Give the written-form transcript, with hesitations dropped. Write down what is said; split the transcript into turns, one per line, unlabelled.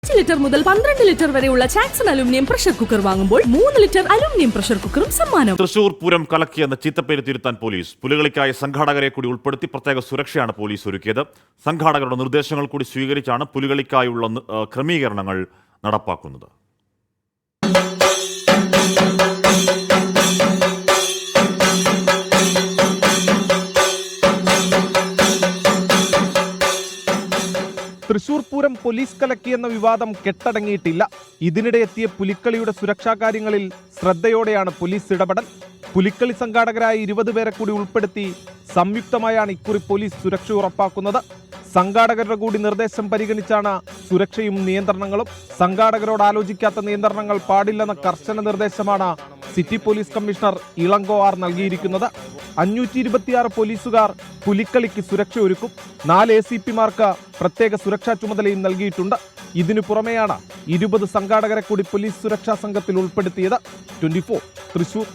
5 litre മുതൽ 12 litre വരെയുള്ള ചാക്സൺ aluminium pressure cooker വാങ്ങുമ്പോൾ 3 ലിറ്റർ അലുമിനിയം പ്രഷർ കുക്കറും സമ്മാനം.
തൃശൂർ പൂരം കലക്കിയെന്ന ചീത്തപ്പേര് തിരുത്താൻ പോലീസ്. പുലികളിക്കായി സംഘാടകരെ കൂടി ഉൾപ്പെടുത്തി പ്രത്യേക സുരക്ഷയാണ് പോലീസ് ഒരുക്കിയത്. സംഘാടകരുടെ നിർദ്ദേശങ്ങൾ കൂടി സ്വീകരിച്ചാണ് പുലികളിക്കായുള്ള ക്രമീകരണങ്ങൾ നടപ്പാക്കുന്നത്.
തൃശൂർ പൂരം പോലീസ് കലക്കിയെന്ന വിവാദം കെട്ടടങ്ങിയിട്ടില്ല. ഇതിനിടെ എത്തിയ പുലിക്കളിയുടെ സുരക്ഷാ കാര്യങ്ങളിൽ ശ്രദ്ധയോടെയാണ് പോലീസ് ഇടപെടൽ. പുലിക്കളി സംഘാടകരായ 20 പേരെ കൂടി ഉൾപ്പെടുത്തി സംയുക്തമായാണ് ഇക്കുറി പോലീസ് സുരക്ഷ ഉറപ്പാക്കുന്നത്. സംഘാടകരുടെ കൂടി നിർദ്ദേശം പരിഗണിച്ചാണ് സുരക്ഷയും നിയന്ത്രണങ്ങളും. സംഘാടകരോട് ആലോചിക്കാത്ത നിയന്ത്രണങ്ങൾ പാടില്ലെന്ന കർശന നിർദ്ദേശമാണ് city police commissioner Ilango R നൽകിയിരിക്കുന്നത്. 526 പോലീസുകാർ പുലിക്കളിക്ക് സുരക്ഷ ഒരുക്കും. 4 ACPമാർക്ക് പ്രത്യേക സുരക്ഷാ ചുമതലയും നൽകിയിട്ടുണ്ട്. ഇതിനു പുറമെയാണ് 20 സംഘാടകരെ കൂടി പോലീസ് സുരക്ഷാ സംഘത്തിൽ ഉൾപ്പെടുത്തിയത്. 24 തൃശൂർ.